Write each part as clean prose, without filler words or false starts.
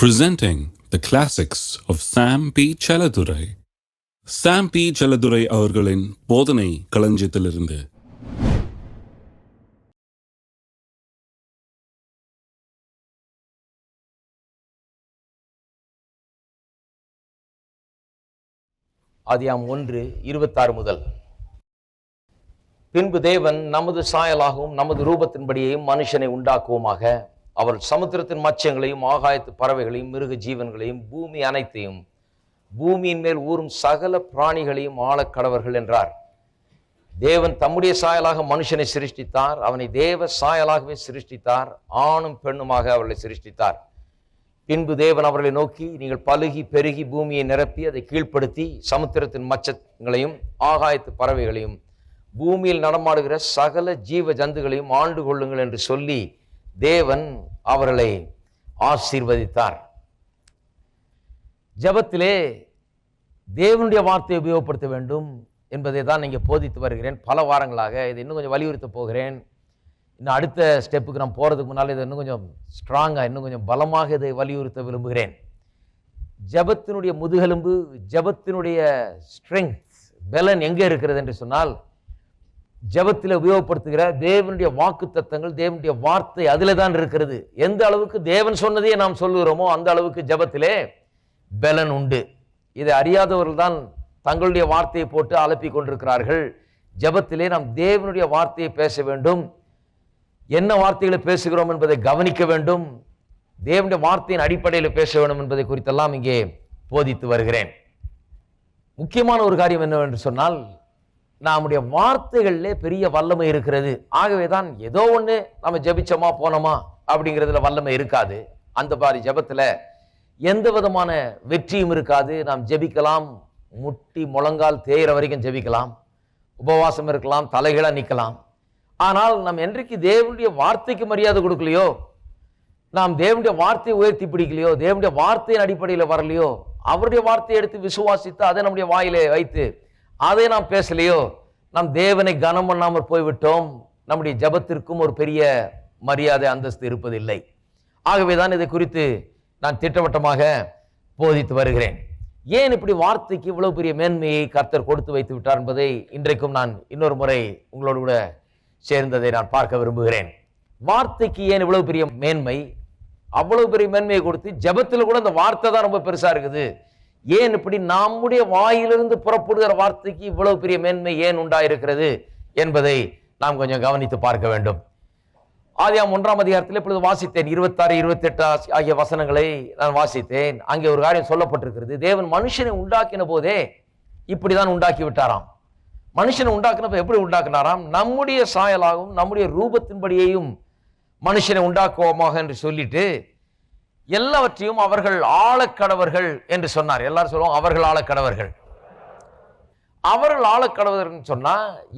Presenting the classics of Sam P. Chaladurai. Sam P. Chaladurai அவர்களின் போதனை களஞ்சியத்திலிருந்து. ஆதியாம் 1:26 முதல். பின்பு தேவன் நமது சாயலாகவும் நமது ரூபத்தின்படியையும் மனுஷனை உண்டாக்குவோமாக. அவர் சமுத்திரத்தின் மச்சங்களையும் ஆகாயத்து பறவைகளையும் மிருக ஜீவன்களையும் பூமி அனைத்தையும் பூமியின் மேல் ஊறும் சகல பிராணிகளையும் ஆளக்கடவர்கள் என்றார். தேவன் தம்முடைய சாயலாக மனுஷனை சிருஷ்டித்தார். அவனை தேவ சாயலாகவே சிருஷ்டித்தார். ஆணும் பெண்ணுமாக அவர்களை சிருஷ்டித்தார். பின்பு தேவன் அவர்களை நோக்கி, நீங்கள் பலுகி பெருகி பூமியை நிரப்பி அதை கீழ்ப்படுத்தி சமுத்திரத்தின் மச்சங்களையும் ஆகாயத்து பறவைகளையும் பூமியில் நடமாடுகிற சகல ஜீவ ஜந்துகளையும் ஆண்டு கொள்ளுங்கள் என்று சொல்லி தேவன் அவர்களை ஆசீர்வதித்தார். ஜெபத்திலே தேவனுடைய வார்த்தையை உபயோகப்படுத்த வேண்டும் என்பதை தான் இங்கே போதித்து வருகிறேன். பல வாரங்களாக இதை இன்னும் கொஞ்சம் வலியுறுத்த போகிறேன். இன்னும் அடுத்த ஸ்டெப்புக்கு நான் போகிறதுக்கு முன்னால் இதை இன்னும் கொஞ்சம் ஸ்ட்ராங்காக, இன்னும் கொஞ்சம் பலமாக இதை வலியுறுத்த விரும்புகிறேன். ஜெபத்தினுடைய முதுகெலும்பு, ஜெபத்தினுடைய ஸ்ட்ரெங்க், பலன் எங்கே இருக்கிறது என்று சொன்னால், ஜெபத்தில் உபயோகப்படுத்துகிற தேவனுடைய வாக்கு தத்தங்கள், தேவனுடைய வார்த்தை அதில் தான் இருக்கிறது. எந்த அளவுக்கு தேவன் சொன்னதையே நாம் சொல்லுகிறோமோ அந்த அளவுக்கு ஜெபத்திலே பலன் உண்டு. இதை அறியாதவர்கள் தான் தங்களுடைய வார்த்தையை போட்டு அலப்பி கொண்டிருக்கிறார்கள். ஜெபத்திலே நாம் தேவனுடைய வார்த்தையை பேச வேண்டும். என்ன வார்த்தைகளை பேசுகிறோம் என்பதை கவனிக்க வேண்டும். தேவனுடைய வார்த்தையின் அடிப்படையில் பேச வேண்டும் என்பதை குறித்தெல்லாம் இங்கே போதித்து வருகிறேன். முக்கியமான ஒரு காரியம் என்னவென்று சொன்னால், நம்முடைய வார்த்தைகளிலே பெரிய வல்லமை இருக்கிறது. ஆகவே தான் ஏதோ ஒன்று நம்ம ஜெபிச்சோமா போனோமா அப்படிங்கிறதுல வல்லமை இருக்காது. அந்த மாதிரி ஜெபத்தில் எந்த விதமான வெற்றியும் இருக்காது. நாம் ஜெபிக்கலாம், முட்டி முழங்கால் தேயிற வரைக்கும் ஜெபிக்கலாம், உபவாசம் இருக்கலாம், தலைகளாக நிற்கலாம். ஆனால் நாம் என்றைக்கு தேவனுடைய வார்த்தைக்கு மரியாதை கொடுக்கலையோ, நாம் தேவனுடைய வார்த்தையை உயர்த்தி பிடிக்கலையோ, தேவனுடைய வார்த்தையின் அடிப்படையில் வரலையோ, அவருடைய வார்த்தையை எடுத்து விசுவாசித்து அதை நம்முடைய வாயிலே வைத்து அதை நாம் பேசலையோ, நாம் தேவனை கனம் பண்ணாமல் போய்விட்டோம். நம்முடைய ஜெபத்திற்கும் ஒரு பெரிய மரியாதை அந்தஸ்து இருப்பதில்லை. ஆகவே தான் இதை குறித்து நான் திட்டவட்டமாக போதித்து வருகிறேன். ஏன் இப்படி வார்த்தைக்கு இவ்வளவு பெரிய மேன்மையை கர்த்தர் கொடுத்து வைத்து விட்டார் என்பதை இன்றைக்கும் நான் இன்னொரு முறை உங்களோடு கூட சேர்ந்ததை நான் பார்க்க விரும்புகிறேன். வார்த்தைக்கு ஏன் இவ்வளவு பெரிய மேன்மை? அவ்வளவு பெரிய மேன்மையை கொடுத்து ஜெபத்தில் கூட அந்த வார்த்தை தான் ரொம்ப பெருசா இருக்குது. ஏன் இப்படி நம்முடைய வாயிலிருந்து புறப்படுகிற வார்த்தைக்கு இவ்வளவு பெரிய மேன்மை ஏன் உண்டாயிருக்கிறது என்பதை நாம் கொஞ்சம் கவனித்து பார்க்க வேண்டும். ஆதியாம் 1ஆம் அதிகாரத்தில் இப்பொழுது வாசித்தேன். 26, 28 ஆகிய வசனங்களை நான் வாசித்தேன். அங்கே ஒரு காரியம் சொல்லப்பட்டிருக்கிறது. தேவன் மனுஷனை உண்டாக்கின போதே இப்படிதான் உண்டாக்கி விட்டாராம். மனுஷனை உண்டாக்கினப்ப எப்படி உண்டாக்கினாராம்? நம்முடைய சாயலாகவும் நம்முடைய ரூபத்தின்படியையும் மனுஷனை உண்டாக்குவோமாக என்று சொல்லிட்டு எல்லாவற்றையும் அவர்கள் ஆளக்கடவர்கள் என்று சொன்னார். எல்லாரும் சொல்லுவோம் அவர்கள் ஆளக்கடவர்கள். அவர்கள் ஆளக்கடவர்கள் சொன்னா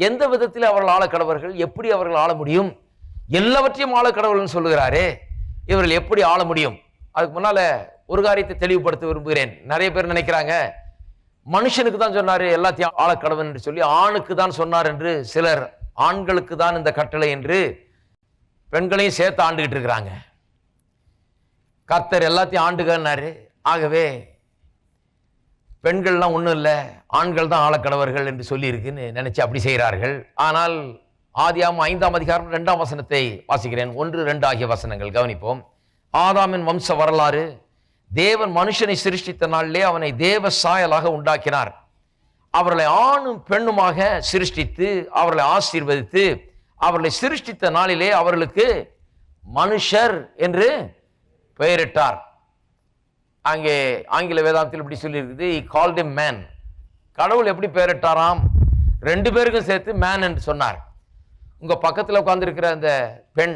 எந்த விதத்தில் அவர்கள் ஆளக்கடவர்கள்? எப்படி அவர்கள் ஆள முடியும்? எல்லாவற்றையும் ஆளக்கடவர்கள் சொல்லுகிறாரே, இவர்கள் எப்படி ஆள முடியும்? அதுக்கு முன்னால ஒரு காரியத்தை தெளிவுபடுத்த விரும்புகிறேன். நிறைய பேர் நினைக்கிறாங்க மனுஷனுக்கு தான் சொன்னாரு எல்லாத்தையும் ஆளக்கடவன் என்று சொல்லி, ஆணுக்கு தான் சொன்னார் என்று சிலர், ஆண்களுக்கு தான் இந்த கட்டளை என்று பெண்களையும் சேர்த்து ஆண்டுகிட்டு இருக்கிறாங்க. கர்த்தர் எல்லாத்தையும் ஆண்டுகன்னாரு. ஆகவே பெண்கள்லாம் ஒன்றும் இல்லை, ஆண்கள் தான் ஆளக்கடவர்கள் என்று சொல்லி இருக்குன்னு நினைச்சு அப்படி செய்கிறார்கள். ஆனால் ஆதியாகமம் 5ஆம் அதிகாரம் 2ஆம் வசனத்தை வாசிக்கிறேன். 1, 2 ஆகிய வசனங்கள் கவனிப்போம். ஆதாமின் வம்ச வரலாறு. தேவன் மனுஷனை சிருஷ்டித்த நாளிலே அவனை தேவ சாயலாக உண்டாக்கினார். அவர்களை ஆணும் பெண்ணுமாக சிருஷ்டித்து அவர்களை ஆசீர்வதித்து அவர்களை சிருஷ்டித்த நாளிலே அவர்களுக்கு மனுஷர் என்று பெயரிட்டார். அங்கே ஆங்கில வேதாந்தத்தில் இப்படி சொல்லியிருக்குது, he called him man. கடவுள் எப்படி பெயரிட்டாராம்? 2 பேருக்கும் சேர்த்து மேன் என்று சொன்னார். உங்க பக்கத்தில் உட்கார்ந்துருக்கிற அந்த பெண்,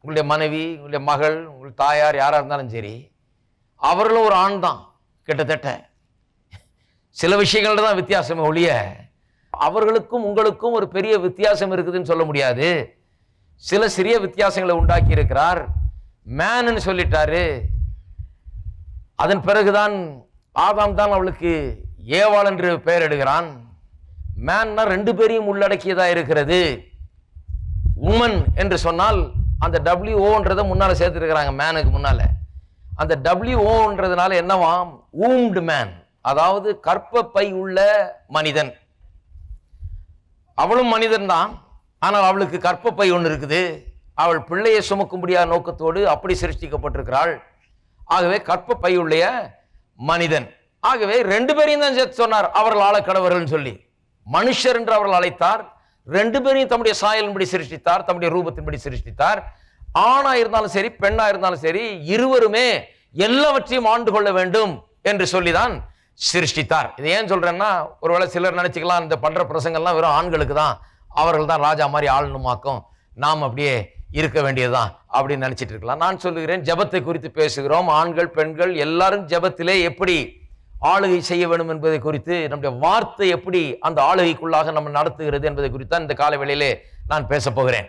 உங்களுடைய மனைவி, உங்களுடைய மகள், உங்களுடைய தாயார், யாரா இருந்தாலும் சரி, அவர்களும் ஒரு ஆண் தான். கிட்டத்தட்ட சில விஷயங்கள்ல தான் வித்தியாசமே ஒழிய அவர்களுக்கும் உங்களுக்கும் ஒரு பெரிய வித்தியாசம் இருக்குதுன்னு சொல்ல முடியாது. சில சிறிய வித்தியாசங்களை உண்டாக்கி இருக்கிறார். மேன்னு சொல்லிட்டாரு. அதன் பிறகுதான் ஆதாம் தான் அவளுக்கு ஏவாள் என்று பெயரிடுகிறான். மேன்னா 2 பேரையும் உள்ளடக்கியதா இருக்கிறது. உமன் என்று சொன்னால் அந்த WOன்றதை முன்னால சேர்த்துருக்கிறாங்க மேனுக்கு முன்னால. அந்த WOன்றதுனால என்னவாம்? ஊம்டு மேன், அதாவது கற்பப்பை உள்ள மனிதன். அவளும் மனிதன் தான், ஆனால் அவளுக்கு கற்பப்பை ஒன்று இருக்குது. அவள் பிள்ளையை சுமக்கும்படியா நோக்கத்தோடு அப்படி சிருஷ்டிக்கப்பட்டிருக்கிறாள். ஆகவே கற்பப்பை உள்ள மனிதன். ஆகவே ரெண்டு பேரையும் தான் சேர்த்து சொன்னார், அவர்கள் ஆளக்கடவர்கள் சொல்லி. மனுஷர் என்று அவர்கள் அழைத்தார். ரெண்டு பேரையும் தம்முடைய சாயலின்படி சிருஷ்டித்தார், தம்முடைய ரூபத்தின்படி சிருஷ்டித்தார். ஆணா இருந்தாலும் சரி, பெண்ணா இருந்தாலும் சரி, இருவருமே எல்லாவற்றையும் ஆண்டு கொள்ள வேண்டும் என்று சொல்லிதான் சிருஷ்டித்தார். இதை ஏன் சொல்றேன்னா, ஒருவேளை சிலர் நினைச்சுக்கலாம் இந்த பண்ற பிரசங்கள்லாம் வெறும் ஆண்களுக்கு தான், அவர்கள் தான் ராஜா மாதிரி ஆளணுமாக்கும், நாம் அப்படியே இருக்க வேண்டியதுதான் அப்படின்னு நினைச்சிட்டு இருக்கலாம். நான் சொல்லுகிறேன், ஜெபத்தை குறித்து பேசுகிறோம். ஆண்கள் பெண்கள் எல்லாரும் ஜெபத்திலே எப்படி ஆளுகை செய்ய வேண்டும் என்பதை குறித்து, நம்முடைய வார்த்தை எப்படி அந்த ஆளுகைக்குள்ளாக நம்ம நடத்துகிறது என்பதை குறித்து தான் இந்த கால வேளையிலே நான் பேச போகிறேன்.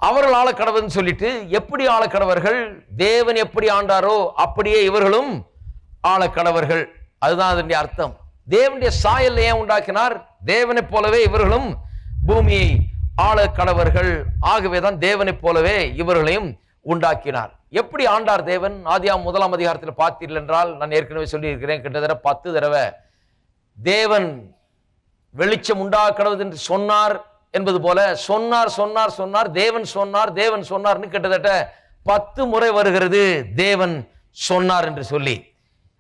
அவர்கள் ஆளக்கடவர்னு சொல்லிட்டு, எப்படி ஆளக்கடவர்கள்? தேவன் எப்படி ஆண்டாரோ அப்படியே இவர்களும் ஆளக்கடவர்கள். அதுதான் அதனுடைய அர்த்தம். தேவனுடைய சாயல் ஏன் உண்டாக்கினார்? தேவனைப் போலவே இவர்களும் பூமியை ஆளக்கடவர்கள். ஆகவேதான் தேவனைப் போலவே இவர்களையும் உண்டாக்கினார். எப்படி ஆண்டார் தேவன்? ஆதியாகமம் 1ஆம் அதிகாரத்தில் பார்த்தீர்கள் என்றால், நான் ஏற்கனவே சொல்லியிருக்கிறேன், கிட்டத்தட்ட 10 தடவை தேவன் வெளிச்சம் உண்டாக்கடவது என்று சொன்னார் என்பது போல சொன்னார் சொன்னார் சொன்னார், தேவன் சொன்னார் தேவன் சொன்னார்னு கிட்டத்தட்ட 10 முறை வருகிறது தேவன் சொன்னார் என்று சொல்லி.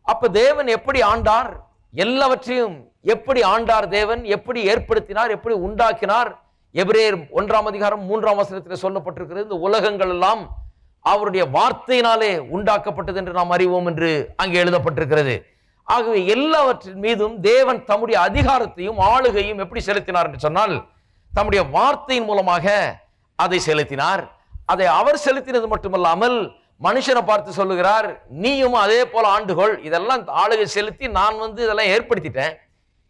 அப்ப தேவன் எப்படி ஆண்டார்? எல்லாவற்றையும் எப்படி ஆண்டார் தேவன்? எப்படி ஏற்படுத்தினார்? எப்படி உண்டாக்கினார்? எபிரேயர் 1ஆம் அதிகாரம் 3ஆம் வசனத்தில் சொல்லப்பட்டிருக்கிறது, இந்த உலகங்கள் எல்லாம் அவருடைய வார்த்தையினாலே உண்டாக்கப்பட்டது என்று நாம் அறிவோம் என்று அங்கே எழுதப்பட்டிருக்கிறது. ஆகவே எல்லாவற்றின் மீதும் தேவன் தம்முடைய அதிகாரத்தையும் ஆளுகையும் எப்படி செலுத்தினார் என்று சொன்னால், தம்முடைய வார்த்தையின் மூலமாக அதை செலுத்தினார். அதை அவர் செலுத்தினது மட்டுமல்லாமல் மனுஷனை பார்த்து சொல்லுகிறார், நீயும் அதே போல ஆண்டுகொள். இதெல்லாம் ஆளுகை செலுத்தி நான் இதெல்லாம் ஏற்படுத்திட்டேன்,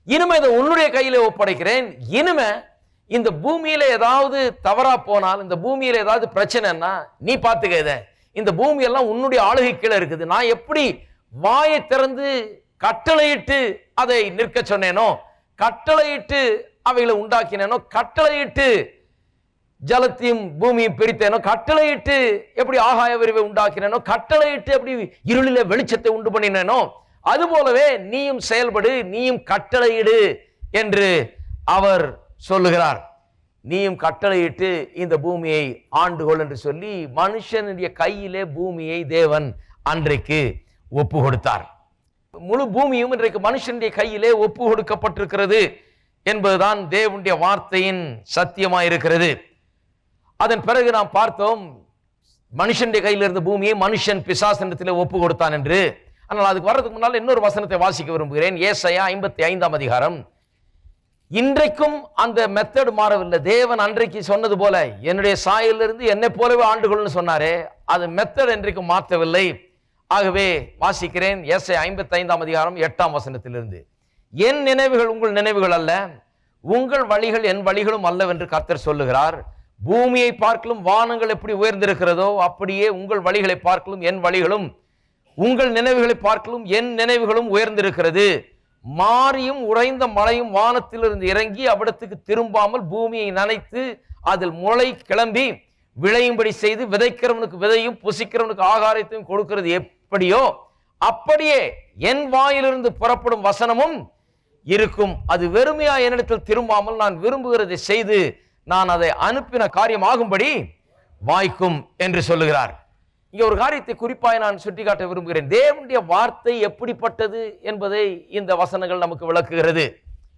இனிமே இதை உன்னுடைய கையிலே ஒப்படைக்கிறேன். இனிமே இந்த பூமியில ஏதாவது தவறா போனால், இந்த பூமியில ஏதாவது பிரச்சனைன்னா நீ பார்த்துக்க, இதை இந்த பூமியெல்லாம் உன்னுடைய ஆளுகை கீழே இருக்குது. நான் எப்படி வாயை திறந்து கட்டளையிட்டு அதை நிற்க சொன்னேனோ, கட்டளையிட்டு அவைகளை உண்டாக்கினேனோ, கட்டளையிட்டு ஜலத்தையும் பூமியும் பிரித்தேனோ, கட்டளையிட்டு எப்படி ஆகாய விரிவை உண்டாக்கினேனோ, கட்டளையிட்டு எப்படி இருளில வெளிச்சத்தை உண்டு பண்ணினேனோ, அது போலவே நீயும் செயல்படு, நீயும் கட்டளையிடு என்று அவர் சொல்லுகிறார். நீயும் கட்டளையிட்டு இந்த பூமியை ஆண்டுகொள் என்று சொல்லி மனுஷனுடைய கையிலே பூமியை தேவன் அன்றைக்கு ஒப்பு கொடுத்தார். முழு பூமியும் இன்றைக்கு மனுஷனுடைய கையிலே ஒப்பு கொடுக்கப்பட்டிருக்கிறது என்பதுதான் தேவனுடைய வார்த்தையின் சத்தியமாயிருக்கிறது. அதன் பிறகு நாம் பார்த்தோம், மனுஷனுடைய கையில் இருந்த பூமியை மனுஷன் பிசாசனிடத்திலே ஒப்பு கொடுத்தான் என்று. ஆனால் அதுக்கு வர்றதுக்கு முன்னால் இன்னொரு வசனத்தை வாசிக்க விரும்புகிறேன். ஏசாயா 55ஆம் அதிகாரம். இன்றைக்கும் அந்த மெத்தட் மாறவில்லை. தேவன் அன்றைக்கு சொன்னது போல, என்னுடைய சாயலிருந்து என்னை போலவே ஆண்டுகொள்னு சொன்னாரே, அது மெத்தட் இன்றைக்கும் மாற்றவில்லை. ஆகவே வாசிக்கிறேன், ஏசாயா 55ஆம் அதிகாரம் 8ஆம் வசனத்திலிருந்து. என் நினைவுகள் உங்கள் நினைவுகள் அல்ல, உங்கள் வழிகள் என் வழிகளும் அல்லவென்று கர்த்தர் சொல்லுகிறார். பூமியை பார்க்கலும் வானங்கள் எப்படி உயர்ந்திருக்கிறதோ, அப்படியே உங்கள் வழிகளை பார்க்கலும் என் வழிகளும், உங்கள் நினைவுகளை பார்க்கலும் என் நினைவுகளும் உயர்ந்திருக்கிறது. மாறியும் உறைந்த மழையும் வானத்திலிருந்து இறங்கி அவ்விடத்துக்கு திரும்பாமல் பூமியை நனைத்து அதில் முளை கிளம்பி விளையும்படி செய்து விதைக்கிறவனுக்கு விதையும் புசிக்கிறவனுக்கு ஆகாரத்தையும் கொடுக்கிறது எப்படியோ, அப்படியே என் வாயிலிருந்து புறப்படும் வசனமும் இருக்கும். அது வெறுமையா என்னிடத்தில் திரும்பாமல் நான் விரும்புகிறதை செய்து நான் அதை அனுப்பின காரியமாகும்படி வாய்க்கும் என்று சொல்லுகிறார். இங்க ஒரு காரியத்தை குறிப்பாக நான் சுட்டிக்காட்ட விரும்புகிறேன். தேவனுடைய வார்த்தை எப்படிப்பட்டது என்பதை இந்த வசனங்கள் நமக்கு விளக்குகிறது.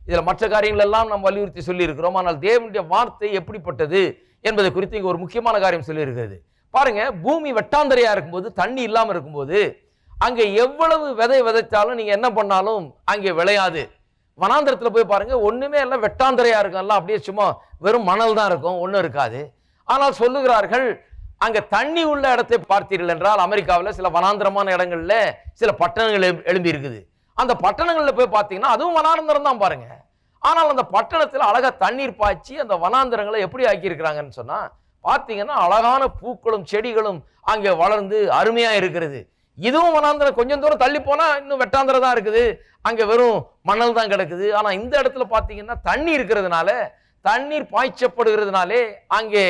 இதுல மற்ற காரியங்கள் எல்லாம் நாம் வலியுறுத்தி சொல்லி இருக்கிறோம். ஆனால் தேவனுடைய வார்த்தை எப்படிப்பட்டது என்பதை குறித்து இங்க ஒரு முக்கியமான காரியம் சொல்லி இருக்கிறது. பாருங்க, பூமி வெட்டாந்தரையா இருக்கும்போது, தண்ணி இல்லாம இருக்கும்போது, அங்க எவ்வளவு விதை விதைச்சாலும் நீங்க என்ன பண்ணாலும் அங்கே விளையாது. வனாந்திரத்துல போய் பாருங்க, ஒண்ணுமே எல்லாம் வெட்டாந்தரையா இருக்கும், எல்லாம் அப்படியே சும்மா வெறும் மணல் தான் இருக்கும், ஒண்ணும் இருக்காது. ஆனால் சொல்லுகிறார்கள், அங்க தண்ணி உள்ள இடத்தை பார்த்தீர்கள் என்றால், அமெரிக்காவில் சில வனாந்திரமான இடங்கள்ல சில பட்டணங்கள் எழும்பி இருக்குது. அந்த பட்டணங்கள்ல போய் பார்த்தீங்கன்னா அதுவும் வனாந்திரம் தான் பாருங்க. ஆனால் அந்த பட்டணத்தில் அழகா தண்ணீர் பாய்ச்சி அந்த வனாந்திரங்களை எப்படி ஆக்கி இருக்கிறாங்கன்னு சொன்னா, பார்த்தீங்கன்னா அழகான பூக்களும் செடிகளும் அங்கே வளர்ந்து அருமையா இருக்கிறது. இதுவும் வனாந்திரம். கொஞ்சம் தூரம் தள்ளி போனா இன்னும் வெட்டாந்திரம் தான் இருக்குது, அங்க வெறும் மணல் தான் கிடக்குது. ஆனா இந்த இடத்துல பார்த்தீங்கன்னா தண்ணி இருக்கிறதுனால, தண்ணீர் பாய்ச்சப்படுகிறதுனாலே அங்கே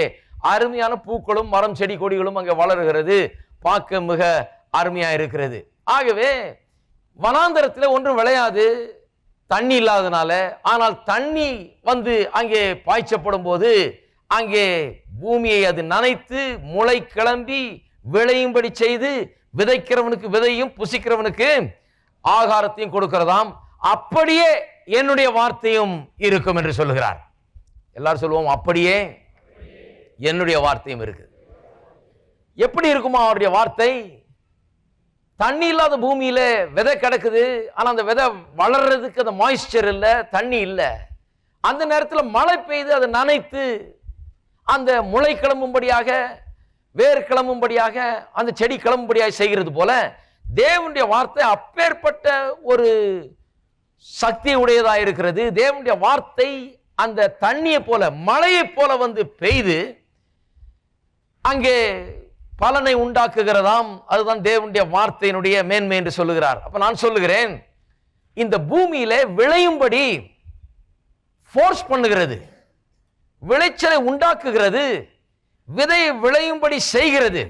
அருமையான பூக்களும் மரம் செடி கொடிகளும் அங்கே வளருகிறது. பார்க்க மிக அருமையா இருக்கிறது. ஆகவே வனாந்தரத்தில் ஒன்றும் விளையாது, தண்ணி இல்லாதனால. ஆனால் தண்ணி வந்து அங்கே பாய்ச்சப்படும் போது அங்கே பூமியை அது நனைத்து முளை கிளம்பி விளையும்படி செய்து விதைக்கிறவனுக்கு விதையும் புசிக்கிறவனுக்கு ஆகாரத்தையும் கொடுக்கிறதாம். அப்படியே என்னுடைய வார்த்தையும் இருக்கும் என்று சொல்லுகிறார். எல்லாரும் சொல்லுவோம், அப்படியே என்னுடைய வார்த்தையும் இருக்கு. எப்படி இருக்குமா அவருடைய வார்த்தை? தண்ணி இல்லாத பூமியில விதை கிடக்குது, ஆனா அந்த விதை வளர்றதுக்கு அந்த மாய்ஸ்சர் இல்லை, தண்ணி இல்லை. அந்த நேரத்தில் மழை பெய்து அதை நனைத்து அந்த முளை கிளம்பும்படியாக, வேர் கிளம்பும்படியாக, அந்த செடி கிளம்பும்படியாக செய்கிறது போல தேவனுடைய வார்த்தை அப்பேற்பட்ட ஒரு சக்தி உடையதாக இருக்கிறது. தேவனுடைய வார்த்தை அந்த தண்ணியை போல, மழையை போல வந்து பெய்து அங்கே பலனை உண்டாக்குகிறதாம். அதுதான் தேவனுடைய வார்த்தையினுடைய மேன்மை என்று சொல்லுகிறார். அப்ப நான் சொல்லுகிறேன், இந்த பூமியில விளையும்படி ஃபோர்ஸ் பண்ணுகிறது, விளைச்சலை உண்டாக்குகிறது, விதையை விளையும்படி செய்கிறது.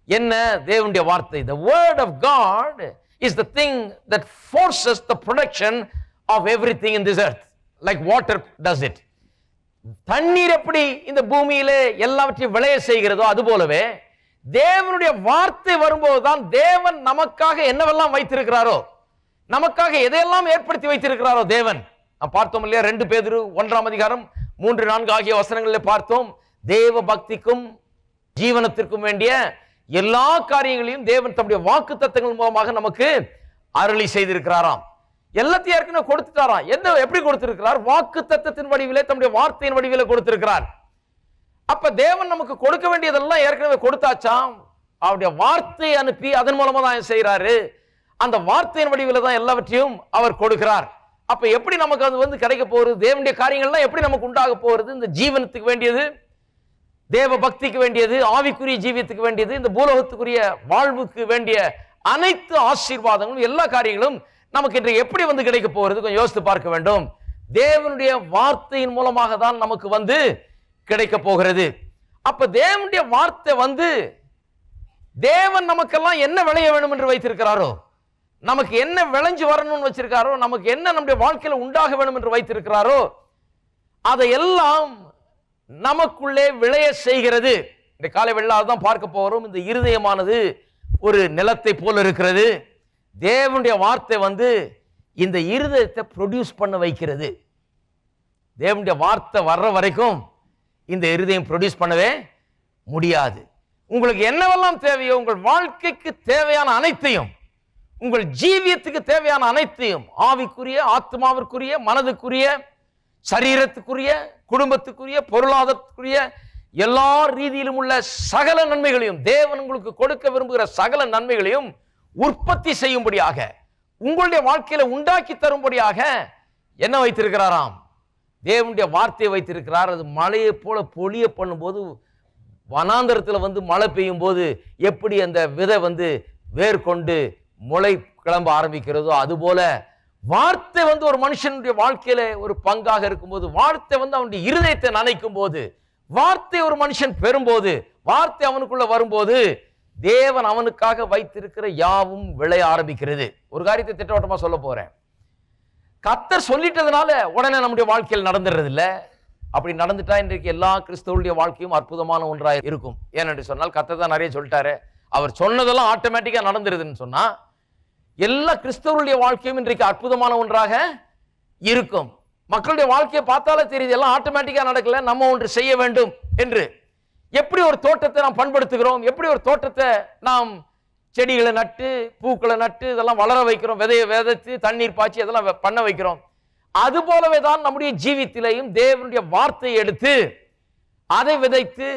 என்ன? தேவனுடைய வார்த்தை. The word of God is the thing that forces the production of everything in this earth, like water does it. தண்ணீர் எப்படி இந்த பூமியிலே எல்லாவற்றையும் விளைய செய்கிறதோ அது போலவே தேவனுடைய வார்த்தை வரும்போதுதான் தேவன் நமக்காக என்னவெல்லாம் வைத்திருக்கிறாரோ, நமக்காக எதையெல்லாம் ஏற்படுத்தி வைத்திருக்கிறாரோ தேவன். நாம் பார்த்தோம் இல்லையா, 2 பேதுரு 1:3-4 ஆகிய வசனங்களில் பார்த்தோம். தேவ பக்திக்கும் ஜீவனத்திற்கும் வேண்டிய எல்லா காரியங்களையும் தேவன் தம்முடைய வாக்கு தத்தங்கள் மூலமாக நமக்கு அருளி செய்திருக்கிறாராம். எல்லாத்தையும் ஏற்கனவே கொடுத்துட்டாராம். என்ன, எப்படி கொடுத்திருக்கிறார்? வாக்கு தத்தத்தின் வடிவிலே, தம்முடைய வார்த்தையின் வடிவிலே கொடுத்திருக்கிறார். அப்ப தேவன் நமக்கு கொடுக்க வேண்டியதெல்லாம் ஏற்கனவே கொடுத்தாச்சாம். அவருடைய வார்த்தையை அனுப்பி அதன் மூலமா தான் செய்யறாரு. அந்த வார்த்தையின் வடிவில தான் எல்லாவற்றையும் அவர் கொடுக்கிறார். அப்ப எப்படி நமக்கு அது வந்து கிடைக்க போறது? தேவனுடைய காரியங்கள்லாம் எப்படி நமக்கு உண்டாக போறது? இந்த ஜீவனத்துக்கு வேண்டியது, தேவ பக்திக்கு வேண்டியது, ஆவிக்குரிய ஜீவியத்துக்கு வேண்டியது, இந்த பூலோகத்துக்குரிய வாழ்வுக்கு வேண்டிய அனைத்து ஆசீர்வாதங்களும் எல்லா காரியங்களும் நமக்கு இன்று எப்படி வந்து கிடைக்க போகிறது? கொஞ்சம் யோசித்து பார்க்க வேண்டும். தேவனுடைய வார்த்தையின் மூலமாக தான் நமக்கு வந்து கிடைக்க போகிறது. அப்ப தேவனுடைய வார்த்தை வந்து தேவன் நமக்கெல்லாம் என்ன விளைய வேண்டும் என்று வைத்திருக்கிறாரோ, நமக்கு என்ன விளைஞ்சு வரணும்னு வச்சிருக்காரோ, நமக்கு என்ன நம்முடைய வாழ்க்கையில உண்டாக வேண்டும் என்று வைத்திருக்கிறாரோ அதையெல்லாம் நமக்குள்ளே விளைய செய்கிறது. இந்த காலை வெள்ளாதான் பார்க்க போகிறோம். இந்த இருதயமானது ஒரு நிலத்தை போல இருக்கிறது. தேவனுடைய வார்த்தை வந்து இந்த இருதயத்தை ப்ரொடியூஸ் பண்ண வைக்கிறது. தேவனுடைய வார்த்தை வர்ற வரைக்கும் இந்த இருதயம் ப்ரொடியூஸ் பண்ணவே முடியாது. உங்களுக்கு என்னவெல்லாம் தேவையோ, உங்கள் வாழ்க்கைக்கு தேவையான அனைத்தையும், உங்கள் ஜீவியத்துக்கு தேவையான அனைத்தையும், ஆவிக்குரிய, ஆத்மாவிற்குரிய, மனதுக்குரிய, சரீரத்துக்குரிய, குடும்பத்துக்குரிய, பொருளாதாரத்துக்குரிய எல்லா ரீதியிலும் உள்ள சகல நன்மைகளையும், தேவன் உங்களுக்கு கொடுக்க விரும்புகிற சகல நன்மைகளையும் உற்பத்தி செய்யும்படியாக, உங்களுடைய வாழ்க்கையில உண்டாக்கி தரும்படியாக என்ன வைத்திருக்கிறாராம்? தேவனுடைய வார்த்தையை வைத்திருக்கிறார். அது மழையை போல பொழிய பண்ணும்போது, வனாந்தரத்தில் வந்து மழை பெய்யும் போது எப்படி அந்த விதை வந்து வேர் கொண்டு முளை கிளம்ப ஆரம்பிக்கிறதோ அதுபோல வார்த்தை வந்து ஒரு மனுஷனுடைய வாழ்க்கையில ஒரு பங்காக இருக்கும்போது, வார்த்தை வந்து அவனுடைய இருதயத்தை நனைக்கும் போது, வார்த்தை ஒரு மனுஷன் பெறும்போது, வார்த்தை அவனுக்குள்ள வரும்போது தேவன் அவனுக்காக வைத்திருக்கிற யாவும் விளைய ஆரம்பிக்கிறது. ஒரு காரியத்தை திட்டவட்டமா சொல்ல போறேன். கர்த்தர் சொல்லிட்டதுனால உடனே நம்முடைய வாழ்க்கையில் நடந்துடுறது இல்லை. அப்படி நடந்துட்டா இன்றைக்கு எல்லா கிறிஸ்தவருடைய வாழ்க்கையும் அற்புதமான ஒன்றாக இருக்கும். ஏனென்று சொன்னால் கர்த்தர் தான் நிறைய சொல்லிட்டாரு. அவர் சொன்னதெல்லாம் ஆட்டோமேட்டிக்கா நடந்துருதுன்னு சொன்னா எல்லா கிறிஸ்தவருடைய வாழ்க்கையும் இன்றைக்கு அற்புதமான ஒன்றாக இருக்கும். மக்களுடைய வாழ்க்கையை பார்த்தாலே தெரியுது, எல்லாம் ஆட்டோமேட்டிக்கா நடக்கல, நம்ம ஒன்று செய்ய வேண்டும் என்று. எப்படி ஒரு தோட்டத்தை நாம் பண்படுத்துகிறோம், எப்படி ஒரு தோட்டத்தை நாம் செடிகளை நட்டு, பூக்களை நட்டு, இதெல்லாம் வளர வைக்கிறோம், விதையை விதைத்து தண்ணீர் பாய்ச்சி அதெல்லாம் பண்ண வைக்கிறோம். அது போலவே தான் நம்முடைய ஜீவித்திலையும் தேவனுடைய வார்த்தையை எடுத்து அதை விதைத்து,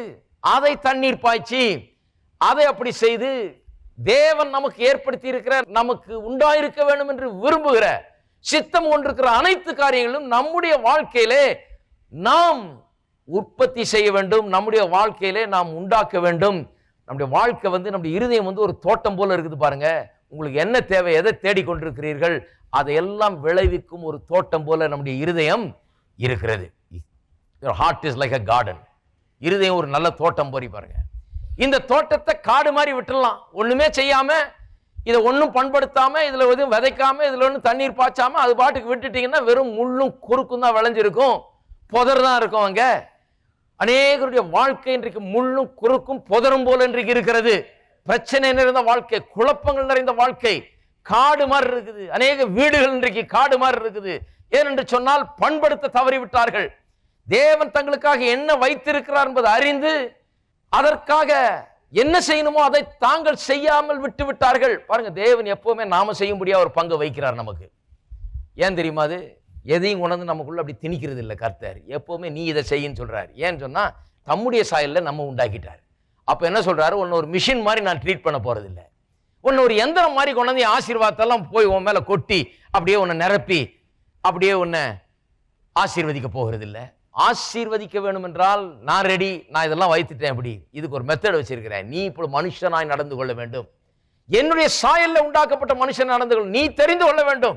அதை தண்ணீர் பாய்ச்சி, அதை அப்படி செய்து தேவன் நமக்கு ஏற்படுத்தி இருக்கிற, நமக்கு உண்டாயிருக்க வேண்டும் என்று விரும்புகிற சித்தம் கொண்டிருக்கிற அனைத்து காரியங்களும் நம்முடைய வாழ்க்கையிலே நாம் உற்பத்தி செய்ய வேண்டும், நம்முடைய வாழ்க்கையிலே நாம் உண்டாக்க வேண்டும். நம்முடைய வாழ்க்கை வந்து, நம்முடைய இருதயம் வந்து ஒரு தோட்டம் போல இருக்குது பாருங்க. உங்களுக்கு என்ன தேவை, எதை தேடிக்கொண்டிருக்கிறீர்கள், அதையெல்லாம் விளைவிக்கும் ஒரு தோட்டம் போல நம்முடைய இருதயம் இருக்கிறது. Your heart is like a garden. இருதயம் ஒரு நல்ல தோட்டம் போரி பாருங்க. இந்த தோட்டத்தை காடு மாதிரி விட்டுடலாம், ஒண்ணுமே செய்யாம, இதை ஒன்றும் பண்படுத்தாம, இதுல எதுவும் விதைக்காம, இதுல ஒன்றும் தண்ணீர் பாய்ச்சாம அது பாட்டுக்கு விட்டுட்டீங்கன்னா வெறும் முள்ளும் குறுக்கும் தான் விளைஞ்சிருக்கும், புதர் தான் இருக்கும். அங்க அநேகருடைய வாழ்க்கை இன்றைக்கு முள்ளும் குறுக்கும் புதரும் போல இன்றைக்கு இருக்கிறது. பிரச்சனை நிறைந்த வாழ்க்கை, குழப்பங்கள் நிறைந்த வாழ்க்கை, காடு மாதிரி இருக்குது. அநேக வீடுகள் இன்றைக்கு காடு மாதிரி இருக்குது. ஏனென்று சொன்னால் பண்படுத்த தவறிவிட்டார்கள். தேவன் தங்களுக்காக என்ன வைத்திருக்கிறார் என்பதை அறிந்து அதற்காக என்ன செய்யணுமோ அதை தாங்கள் செய்யாமல் விட்டு விட்டார்கள். பாருங்க, தேவன் எப்பவுமே நாம செய்யும்படியா ஒரு பங்கு வைக்கிறார் நமக்கு. ஏன் தெரியுமா? அது எதையும் உணர்ந்து நமக்குள்ள அப்படி திணிக்கிறது இல்லை. கர்த்தர் எப்பவுமே நீ இதை செய்யின்னு சொல்றாரு. ஏன்னு சொன்னா தம்முடைய சாயல்ல நம்ம உண்டாக்கிட்டார். அப்ப என்ன சொல்றாரு? உன்னை ஒரு மிஷின் மாதிரி நான் ட்ரீட் பண்ண போறது இல்லை, உன்னை ஒரு எந்திரம் மாதிரி கொண்டாந்து ஆசீர்வாதத்தெல்லாம் போய் உன் மேல கொட்டி அப்படியே உன்னை நிரப்பி அப்படியே உன்னை ஆசீர்வதிக்க போகிறது இல்லை. ஆசீர்வதிக்க வேணும் என்றால் நான் ரெடி, நான் இதெல்லாம் வைத்துட்டேன். அப்படி இதுக்கு ஒரு மெத்தட் வச்சிருக்கிறேன். நீ இப்போ மனுஷனாய் நடந்து கொள்ள வேண்டும், என்னுடைய சாயல்ல உண்டாக்கப்பட்ட மனுஷன் நடந்து கொள்ள நீ தெரிந்து கொள்ள வேண்டும்.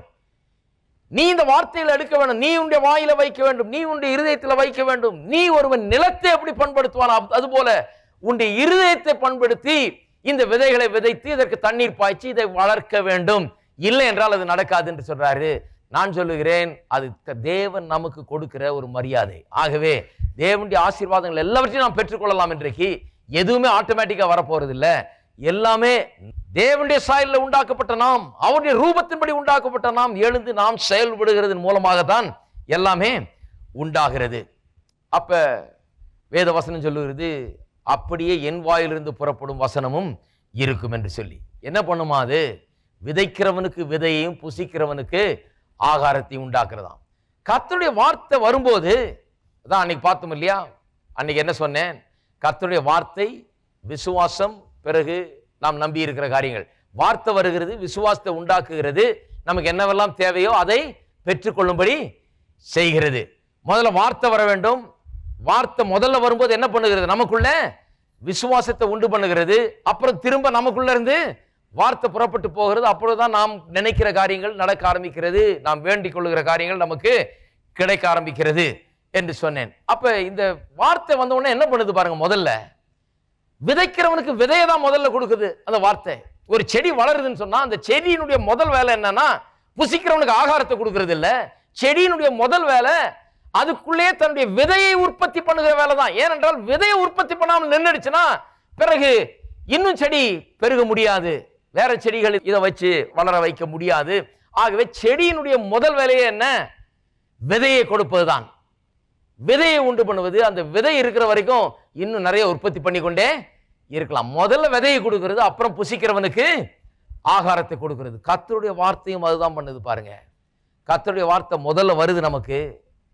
நீ இந்த வார்த்தைகளை எடுக்க வேண்டும், நீ உன்னுடைய வாயில வைக்க வேண்டும், நீ உன்னுடைய இருதயத்தில் வைக்க வேண்டும். நீ ஒருவன் நிலத்தை எப்படி பண்படுத்துவான் அதுபோல உன்னுடைய இருதயத்தை பண்படுத்தி இந்த விதைகளை விதைத்து இதற்கு தண்ணீர் பாய்ச்சி இதை வளர்க்க வேண்டும். இல்லை என்றால் அது நடக்காது என்று சொல்றாரு. நான் சொல்லுகிறேன், அது தேவன் நமக்கு கொடுக்கிற ஒரு மரியாதை. ஆகவே தேவனுடைய ஆசீர்வாதங்கள் எல்லாவற்றையும் நாம் பெற்றுக்கொள்ளலாம். இன்றைக்கு எதுவுமே ஆட்டோமேட்டிக்கா வரப்போறது இல்லை. எல்லாமே தேவனுடைய சாயல்ல உண்டாக்கப்பட்ட நாம், அவருடைய ரூபத்தின்படி உண்டாக்கப்பட்ட நாம் எழுந்து நாம் செயல்படுகிறதன் மூலமாகத்தான் எல்லாமே உண்டாகிறது. அப்ப வேத வசனம் சொல்லுகிறது, அப்படியே என் வாயிலிருந்து புறப்படும் வசனமும் இருக்கும் என்று சொல்லி. என்ன பண்ணுமா? அது விதைக்கிறவனுக்கு விதையையும் புசிக்கிறவனுக்கு ஆகாரத்தையும் உண்டாக்குறதாம். கர்த்தருடைய வார்த்தை வரும்போது அதான் அன்னைக்கு பார்த்தோம் இல்லையா? அன்னைக்கு என்ன சொன்னேன்? கர்த்தருடைய வார்த்தை, விசுவாசம், பிறகு நாம் நம்பி இருக்கிற காரியங்கள். வார்த்தை வருகிறது, விசுவாசத்தை உண்டாக்குகிறது, நமக்கு என்னவெல்லாம் தேவையோ அதை பெற்றுக்கொள்ளும்படி செய்கிறது. முதல்ல வார்த்தை வர வேண்டும். வார்த்தை முதல்ல வரும்போது என்ன பண்ணுகிறது? நமக்குள்ள விசுவாசத்தை உண்டு பண்ணுகிறது. அப்புறம் திரும்ப நமக்குள்ள இருந்து வார்த்தை புறப்பட்டு போகிறது. அப்பொழுதுதான் நாம் நினைக்கிற காரியங்கள் நடக்க ஆரம்பிக்கிறது, நாம் வேண்டிக் கொள்ளுகிற காரியங்கள் நமக்கு கிடைக்க ஆரம்பிக்கிறது என்று சொன்னேன். அப்ப இந்த வார்த்தை வந்த உடனே என்ன பண்ணுது பாருங்க. முதல்ல விதைக்கிறவனுக்கு விதையை தான் முதல்ல கொடுக்குது அந்த வார்த்தை. ஒரு செடி வளருதுன்னு சொன்னா அந்த செடியினுடைய முதல் வேலை என்னன்னா புசிக்கிறவனுக்கு ஆகாரத்தை கொடுக்கறது இல்ல. செடியினுடைய முதல் வேலை அதுக்குள்ளே தன்னுடைய விதையை உற்பத்தி பண்ணுகிற வேலை தான். ஏனென்றால் விதையை உற்பத்தி பண்ணாமல் நின்றுடுச்சுன்னா பிறகு இன்னும் செடி பெருக முடியாது, வேற செடிகள் இதை வச்சு வளர வைக்க முடியாது. ஆகவே செடியினுடைய முதல் வேலையே என்ன? விதையை கொடுப்பதுதான், விதையை உண்டு பண்ணுவது. அந்த விதை இருக்கிற வரைக்கும் இன்னும் நிறைய உற்பத்தி பண்ணிக்கொண்டே இருக்கலாம். முதல்ல விதையை கொடுக்கிறது, அப்புறம் புசிக்கிறவனுக்கு ஆகாரத்தை கொடுக்கிறது. கர்த்தருடைய வார்த்தையும் அதுதான் பண்ணுது பாருங்க. கர்த்தருடைய வார்த்தை முதல்ல வருது, நமக்கு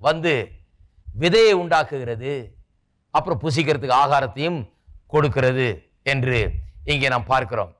வந்து விதையை உண்டாக்குகிறது, அப்புறம் புசிக்கிறதுக்கு ஆகாரத்தையும் கொடுக்கிறது என்று இங்கே நாம் பார்க்கிறோம்.